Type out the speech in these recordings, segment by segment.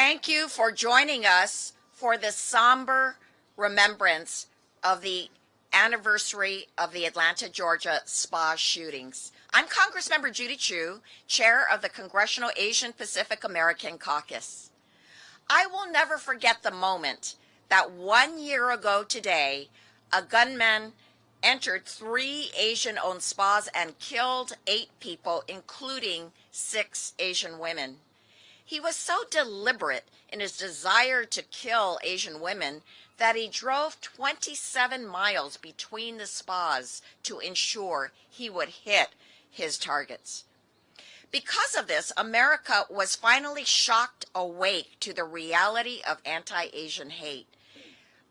Thank you for joining us for this somber remembrance of the anniversary of the Atlanta, Georgia spa shootings. I'm Congressmember Judy Chu, chair of the Congressional Asian Pacific American Caucus. I will never forget the moment that 1 year ago today, a gunman entered 3 Asian-owned spas and killed 8 people, including 6 Asian women. He was so deliberate in his desire to kill Asian women that he drove 27 miles between the spas to ensure he would hit his targets. Because of this, America was finally shocked awake to the reality of anti-Asian hate.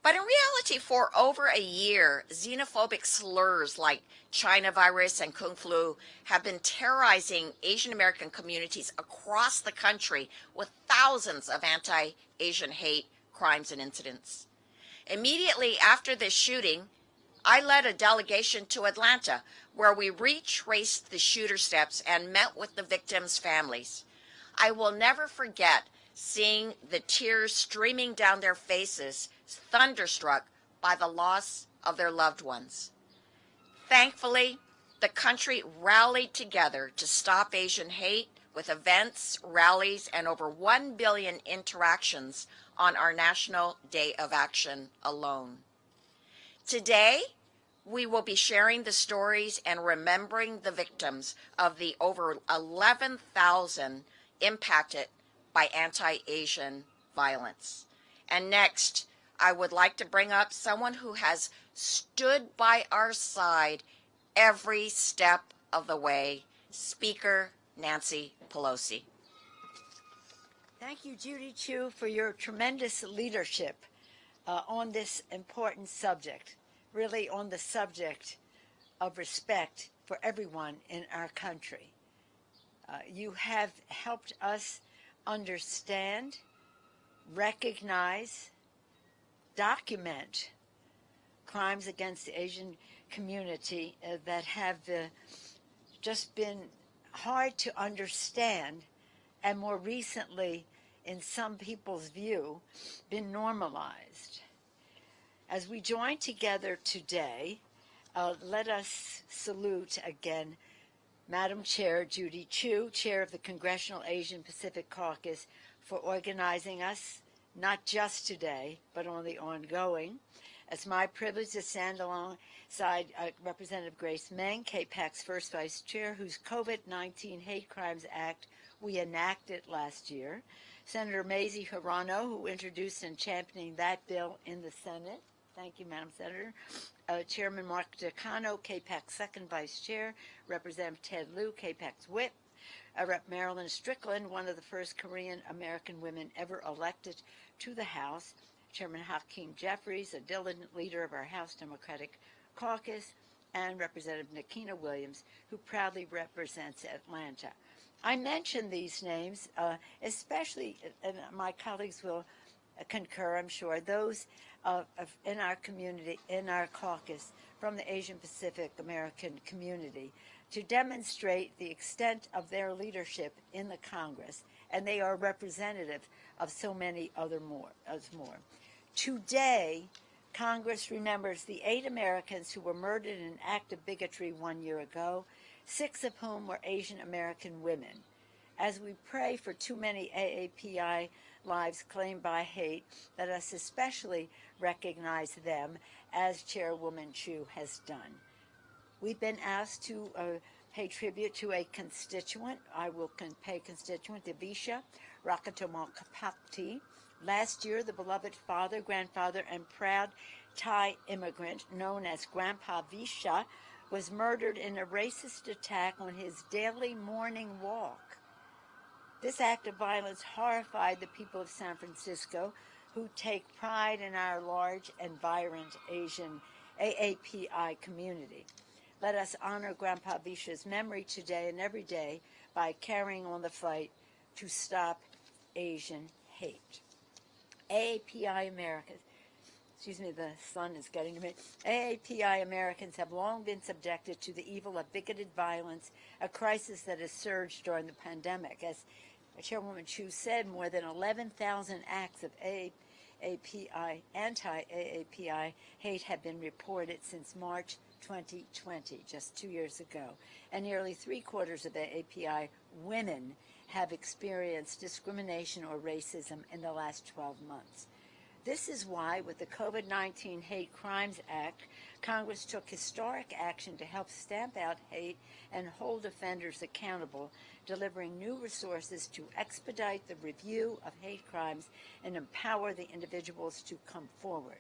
But in reality, for over a year, xenophobic slurs like China virus and Kung flu have been terrorizing Asian American communities across the country with thousands of anti-Asian hate crimes and incidents. Immediately after this shooting, I led a delegation to Atlanta, where we retraced the shooter steps and met with the victims' families. I will never forget seeing the tears streaming down their faces, thunderstruck by the loss of their loved ones. Thankfully, the country rallied together to stop Asian hate with events, rallies, and over 1 billion interactions on our National Day of Action alone. Today, we will be sharing the stories and remembering the victims of the over 11,000 impacted by anti-Asian violence. And next, I would like to bring up someone who has stood by our side every step of the way, Speaker Nancy Pelosi. Thank you, Judy Chu, for your tremendous leadership on this important subject, really on the subject of respect for everyone in our country. You have helped us understand, recognize, document crimes against the Asian community that have just been hard to understand, and more recently, in some people's view, been normalized. As we join together today, let us salute again Madam Chair Judy Chu, Chair of the Congressional Asian Pacific Caucus, for organizing us, not just today, but on the ongoing. It's my privilege to stand alongside Representative Grace Meng, KPAC's first Vice Chair, whose COVID-19 Hate Crimes Act we enacted last year, Senator Mazie Hirono, who introduced and championing that bill in the Senate. Thank you, Madam Senator. Chairman Mark DeCano, KPAC's second Vice Chair, Representative Ted Lieu, KPAC's whip, Rep. Marilyn Strickland, one of the first Korean-American women ever elected to the House, Chairman Hakeem Jeffries, a diligent leader of our House Democratic Caucus, and Representative Nikina Williams, who proudly represents Atlanta. I mention these names, especially, and my colleagues will concur, I'm sure, those in our community, in our caucus, from the Asian Pacific American community, to demonstrate the extent of their leadership in the Congress, and they are representative of so many other more. Today, Congress remembers the 8 Americans who were murdered in an act of bigotry 1 year ago, 6 of whom were Asian American women. As we pray for too many AAPI lives claimed by hate, let us especially recognize them, as Chairwoman Chu has done. We've been asked to pay tribute to a constituent. I will pay constituent Visha Rakatomakapakti. Last year, the beloved father, grandfather, and proud Thai immigrant known as Grandpa Visha was murdered in a racist attack on his daily morning walk. This act of violence horrified the people of San Francisco, who take pride in our large and vibrant Asian AAPI community. Let us honor Grandpa Visha's memory today and every day by carrying on the fight to stop Asian hate. AAPI Americans, the sun is getting to me. AAPI Americans have long been subjected to the evil of bigoted violence, a crisis that has surged during the pandemic. As Chairwoman Chu said more than 11,000 acts of anti-AAPI hate have been reported since March 2020, just 2 years ago, and nearly three-quarters of AAPI women have experienced discrimination or racism in the last 12 months. This is why, with the COVID-19 Hate Crimes Act, Congress took historic action to help stamp out hate and hold offenders accountable, delivering new resources to expedite the review of hate crimes and empower the individuals to come forward.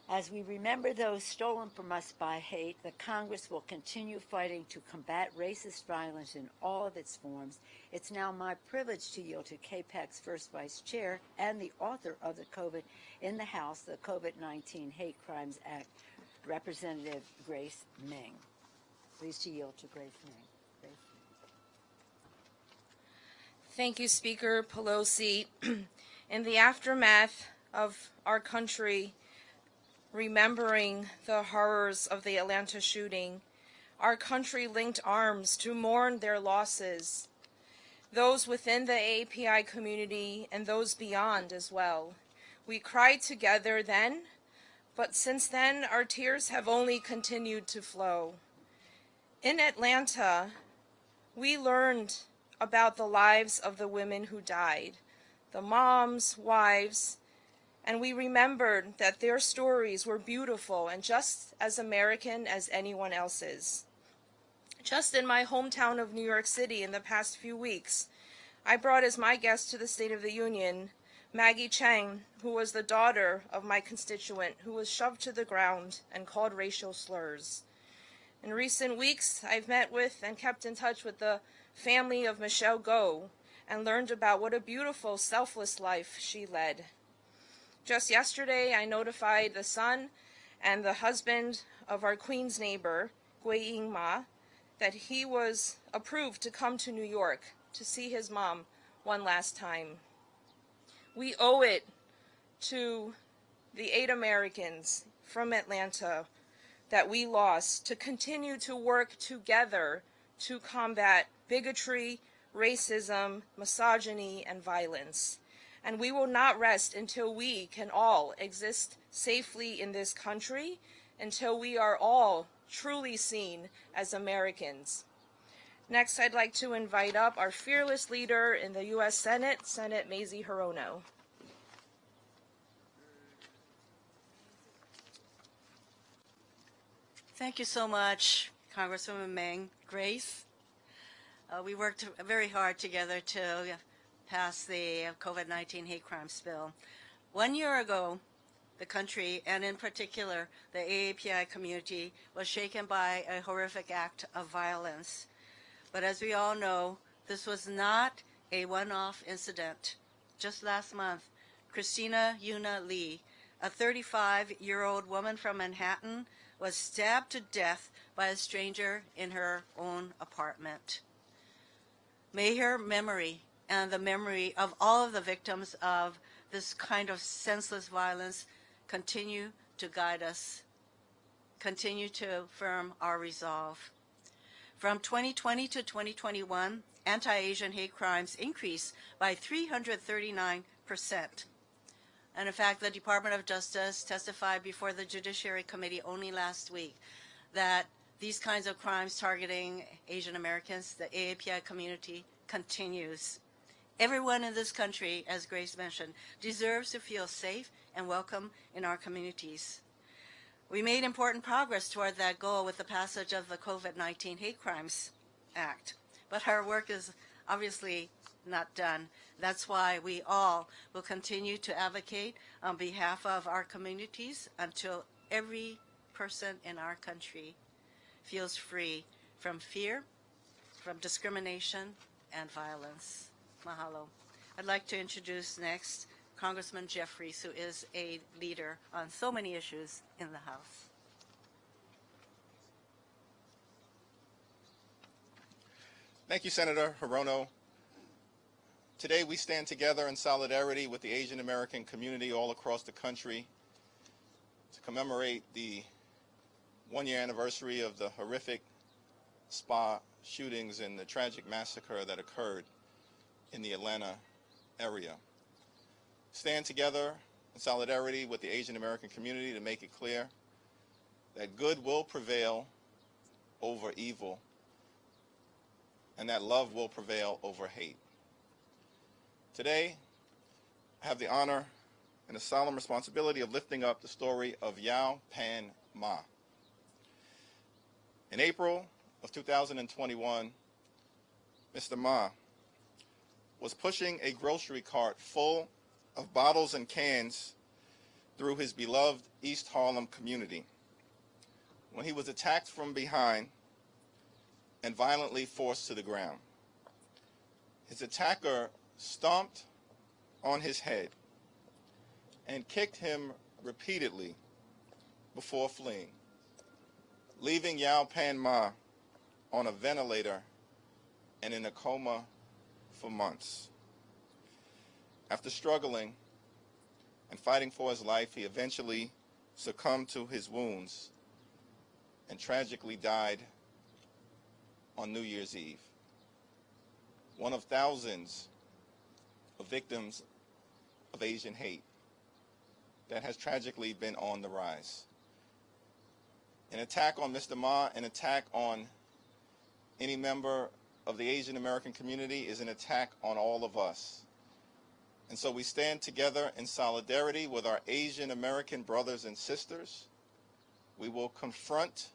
As we remember those stolen from us by hate, the Congress will continue fighting to combat racist violence in all of its forms. It's now my privilege to yield to KPAC's first vice chair and the author of the COVID-19 Hate Crimes Act, Representative Grace Meng. Pleased to yield to Grace Meng. Grace. Thank you, Speaker Pelosi. In the aftermath of our country remembering the horrors of the Atlanta shooting, our country linked arms to mourn their losses, those within the AAPI community and those beyond as well. We cried together then, but since then our tears have only continued to flow. In Atlanta, we learned about the lives of the women who died, the moms, wives, and we remembered that their stories were beautiful and just as American as anyone else's. Just in my hometown of New York City in the past few weeks, I brought as my guest to the State of the Union Maggie Chang, who was the daughter of my constituent who was shoved to the ground and called racial slurs. In recent weeks, I've met with and kept in touch with the family of Michelle Go and learned about what a beautiful, selfless life she led. Just yesterday, I notified the son and the husband of our Queens neighbor, Gui Ying Ma, that he was approved to come to New York to see his mom one last time. We owe it to the 8 Americans from Atlanta that we lost to continue to work together to combat bigotry, racism, misogyny, and violence. And we will not rest until we can all exist safely in this country, until we are all truly seen as Americans. Next, I'd like to invite up our fearless leader in the U.S. Senate, Senator Mazie Hirono. Thank you so much, Congresswoman Meng. Grace, we worked very hard together to pass the COVID-19 hate crimes bill. 1 year ago, the country, and in particular the AAPI community, was shaken by a horrific act of violence. But as we all know, this was not a one-off incident. Just last month, Christina Yuna Lee, a 35-year-old woman from Manhattan, was stabbed to death by a stranger in her own apartment. May her memory and the memory of all of the victims of this kind of senseless violence continue to guide us, continue to firm our resolve. From 2020 to 2021, anti-Asian hate crimes increased by 339%. And in fact, the Department of Justice testified before the Judiciary Committee only last week that these kinds of crimes targeting Asian Americans, the AAPI community, continues. Everyone in this country, as Grace mentioned, deserves to feel safe and welcome in our communities. We made important progress toward that goal with the passage of the COVID-19 Hate Crimes Act, but our work is obviously not done. That's why we all will continue to advocate on behalf of our communities until every person in our country feels free from fear, from discrimination, and violence. Mahalo. I'd like to introduce next Congressman Jeffries, who is a leader on so many issues in the House. Thank you, Senator Hirono. Today we stand together in solidarity with the Asian American community all across the country to commemorate the one-year anniversary of the horrific spa shootings and the tragic massacre that occurred in the Atlanta area. Stand together in solidarity with the Asian American community to make it clear that good will prevail over evil and that love will prevail over hate. Today, I have the honor and the solemn responsibility of lifting up the story of Yau Pan Ma. In April of 2021, Mr. Ma was pushing a grocery cart full of bottles and cans through his beloved East Harlem community when he was attacked from behind and violently forced to the ground. His attacker stomped on his head and kicked him repeatedly before fleeing, leaving Yau Pan Ma on a ventilator and in a coma for months. After struggling and fighting for his life, he eventually succumbed to his wounds and tragically died on New Year's Eve. One of thousands of victims of Asian hate that has tragically been on the rise. An attack on Mr. Ma, an attack on any member of the Asian American community is an attack on all of us. And so we stand together in solidarity with our Asian American brothers and sisters. We will confront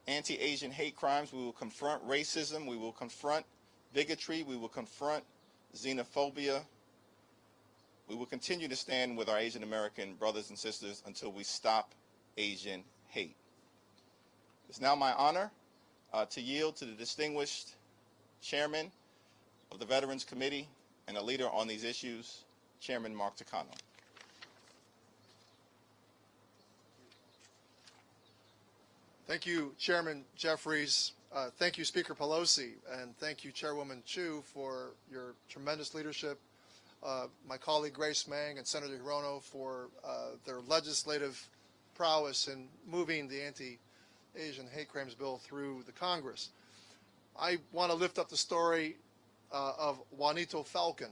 anti-Asian hate crimes. We will confront racism. We will confront bigotry. We will confront xenophobia. We will continue to stand with our Asian American brothers and sisters until we stop Asian hate. It's now my honor to yield to the distinguished chairman of the Veterans Committee and a leader on these issues, Chairman Mark Takano. Thank you, Chairman Jeffries. Thank you, Speaker Pelosi, and thank you, Chairwoman Chu, for your tremendous leadership. My colleague Grace Meng and Senator Hirono for their legislative prowess in moving the anti-Asian hate crimes bill through the Congress. I want to lift up the story of Juanito Falcon,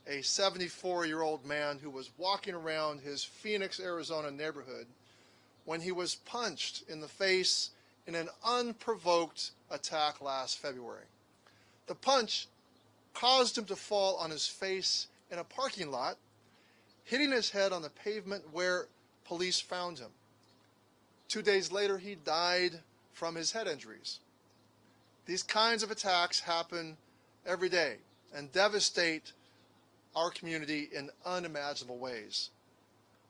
a 74-year-old man who was walking around his Phoenix, Arizona neighborhood when he was punched in the face in an unprovoked attack last February. The punch caused him to fall on his face in a parking lot, hitting his head on the pavement where police found him. 2 days later, he died from his head injuries. These kinds of attacks happen every day and devastate our community in unimaginable ways.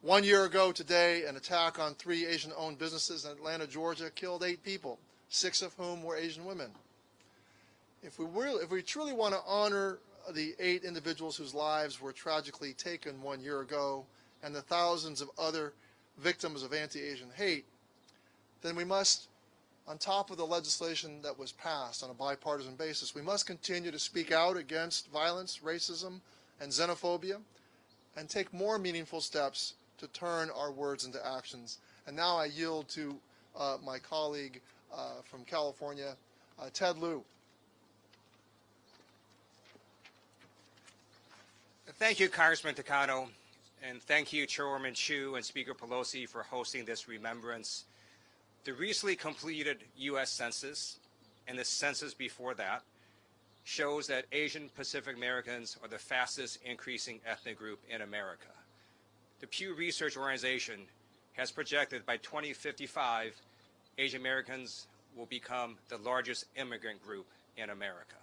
1 year ago today, an attack on 3 Asian-owned businesses in Atlanta, Georgia, killed 8 people, 6 of whom were Asian women. If we truly want to honor the 8 individuals whose lives were tragically taken 1 year ago and the thousands of other victims of anti-Asian hate, then we must, on top of the legislation that was passed on a bipartisan basis, we must continue to speak out against violence, racism, and xenophobia, and take more meaningful steps to turn our words into actions. And now I yield to my colleague from California, Ted Lieu. Thank you, Congressman Takano, and thank you, Chairwoman Chu and Speaker Pelosi, for hosting this remembrance. The recently completed U.S. Census and the census before that shows that Asian Pacific Americans are the fastest increasing ethnic group in America. The Pew Research Organization has projected by 2055, Asian Americans will become the largest immigrant group in America.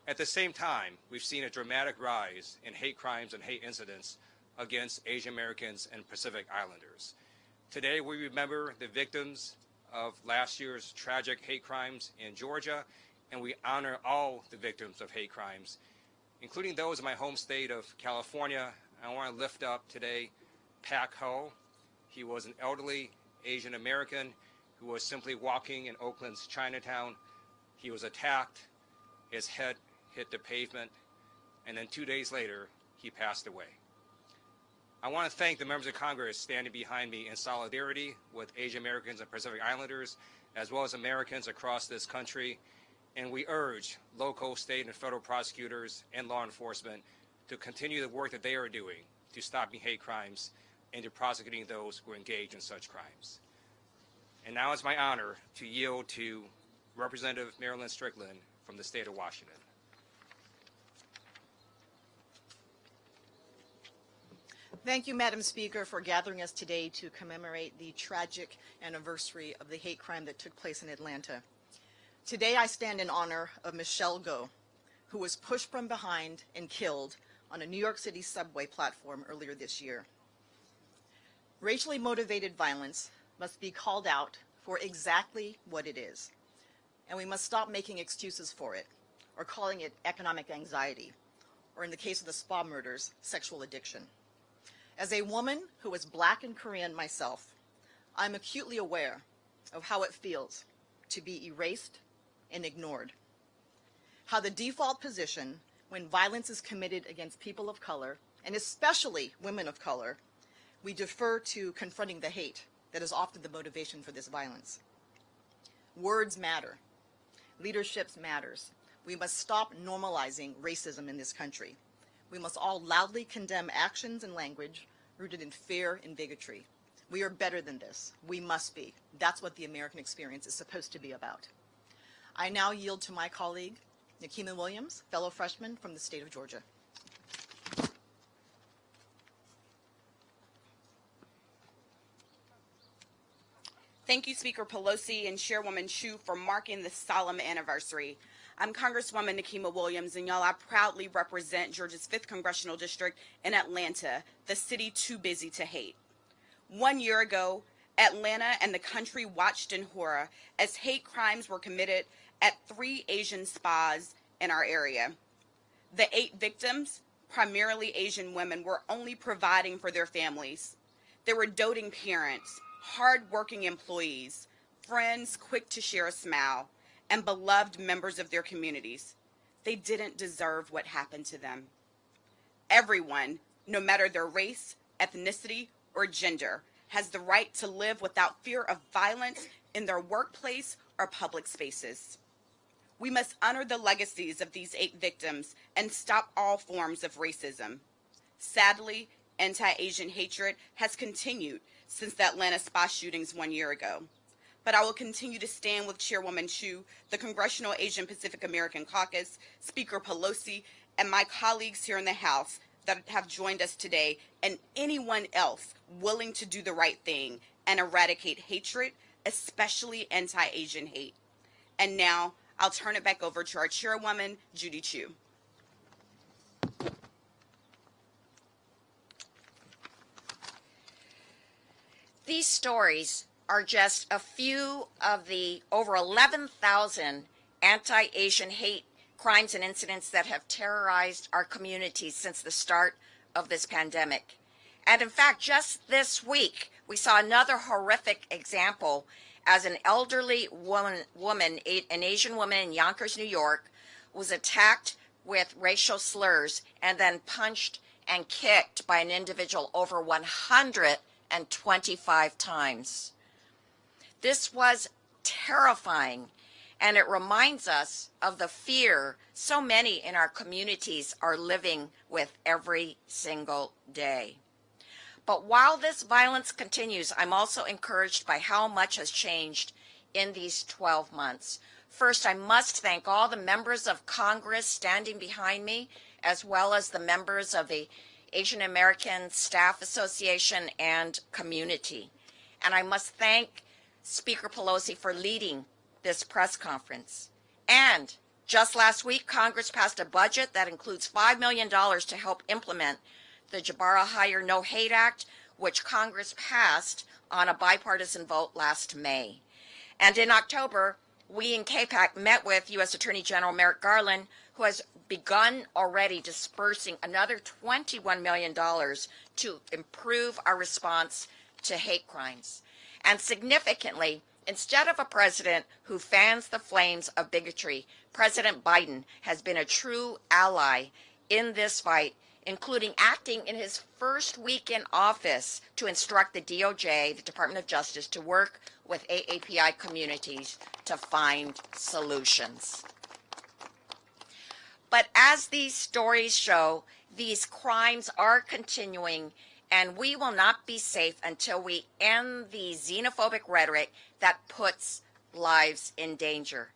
At the same time, we've seen a dramatic rise in hate crimes and hate incidents against Asian Americans and Pacific Islanders. Today, we remember the victims of last year's tragic hate crimes in Georgia, and we honor all the victims of hate crimes, including those in my home state of California. I want to lift up today Pak Ho. He was an elderly Asian American who was simply walking in Oakland's Chinatown. He was attacked, his head hit the pavement, and then 2 days later, he passed away. I want to thank the members of Congress standing behind me in solidarity with Asian Americans and Pacific Islanders, as well as Americans across this country. And we urge local, state, and federal prosecutors and law enforcement to continue the work that they are doing to stopping hate crimes and to prosecuting those who engage in such crimes. And now it's my honor to yield to Representative Marilyn Strickland from the state of Washington. Thank you, Madam Speaker, for gathering us today to commemorate the tragic anniversary of the hate crime that took place in Atlanta. Today I stand in honor of Michelle Go, who was pushed from behind and killed on a New York City subway platform earlier this year. Racially motivated violence must be called out for exactly what it is, and we must stop making excuses for it or calling it economic anxiety, or in the case of the spa murders, sexual addiction. As a woman who is Black and Korean myself, I'm acutely aware of how it feels to be erased and ignored. How the default position when violence is committed against people of color, and especially women of color, we defer to confronting the hate that is often the motivation for this violence. Words matter. Leadership matters. We must stop normalizing racism in this country. We must all loudly condemn actions and language rooted in fear and bigotry. We are better than this. We must be. That's what the American experience is supposed to be about. I now yield to my colleague, Nikema Williams, fellow freshman from the state of Georgia. Thank you, Speaker Pelosi and Chairwoman Chu, for marking this solemn anniversary. I'm Congresswoman Nikema Williams, and y'all, I proudly represent Georgia's 5th Congressional District in Atlanta, the city too busy to hate. 1 year ago, Atlanta and the country watched in horror as hate crimes were committed at 3 Asian spas in our area. The 8 victims, primarily Asian women, were only providing for their families. They were doting parents, hard-working employees, friends quick to share a smile, and beloved members of their communities. They didn't deserve what happened to them. Everyone, no matter their race, ethnicity, or gender, has the right to live without fear of violence in their workplace or public spaces. We must honor the legacies of these 8 victims and stop all forms of racism. Sadly, anti-Asian hatred has continued since the Atlanta spa shootings 1 year ago. But I will continue to stand with Chairwoman Chu, the Congressional Asian Pacific American Caucus, Speaker Pelosi, and my colleagues here in the House that have joined us today, and anyone else willing to do the right thing and eradicate hatred, especially anti-Asian hate. And now, I'll turn it back over to our Chairwoman, Judy Chu. These stories are just a few of the over 11,000 anti-Asian hate crimes and incidents that have terrorized our communities since the start of this pandemic. And in fact, just this week, we saw another horrific example as an elderly woman, an Asian woman in Yonkers, New York, was attacked with racial slurs and then punched and kicked by an individual over 125 times. This was terrifying, and it reminds us of the fear so many in our communities are living with every single day. But while this violence continues, I'm also encouraged by how much has changed in these 12 months. First, I must thank all the members of Congress standing behind me, as well as the members of the Asian American Staff Association and community. And I must thank Speaker Pelosi for leading this press conference. And just last week, Congress passed a budget that includes $5 million to help implement the Jabara Hire No Hate Act, which Congress passed on a bipartisan vote last May. And in October, we in KPAC met with U.S. Attorney General Merrick Garland, who has begun already dispersing another $21 million to improve our response to hate crimes. And significantly, instead of a president who fans the flames of bigotry, President Biden has been a true ally in this fight, including acting in his first week in office to instruct the DOJ, the Department of Justice, to work with AAPI communities to find solutions. But as these stories show, these crimes are continuing, and we will not be safe until we end the xenophobic rhetoric that puts lives in danger.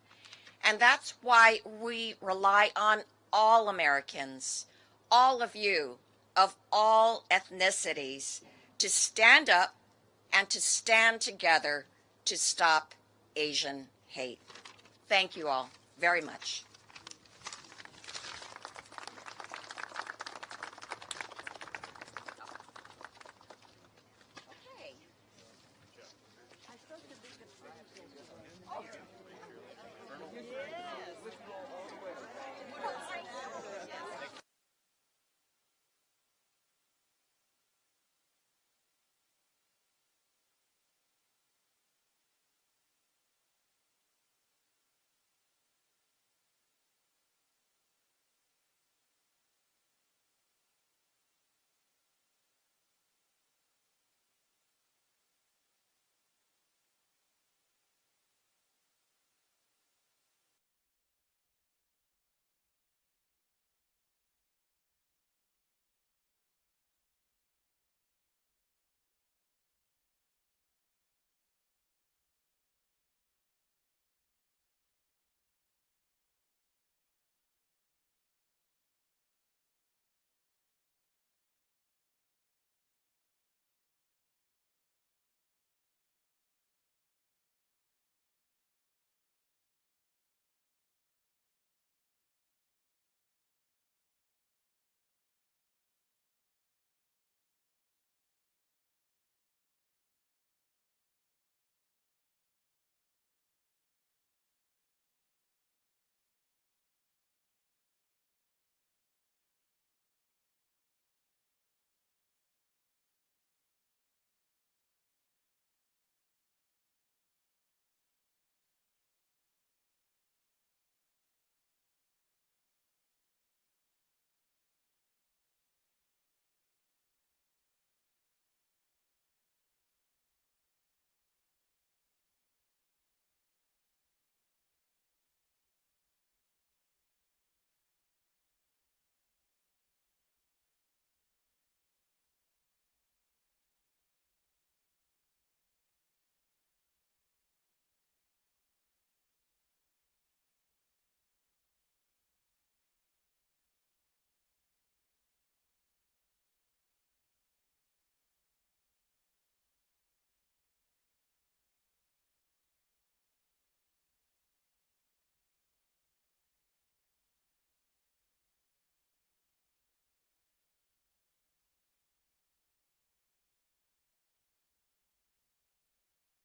And that's why we rely on all Americans, all of you, of all ethnicities, to stand up and to stand together to stop Asian hate. Thank you all very much.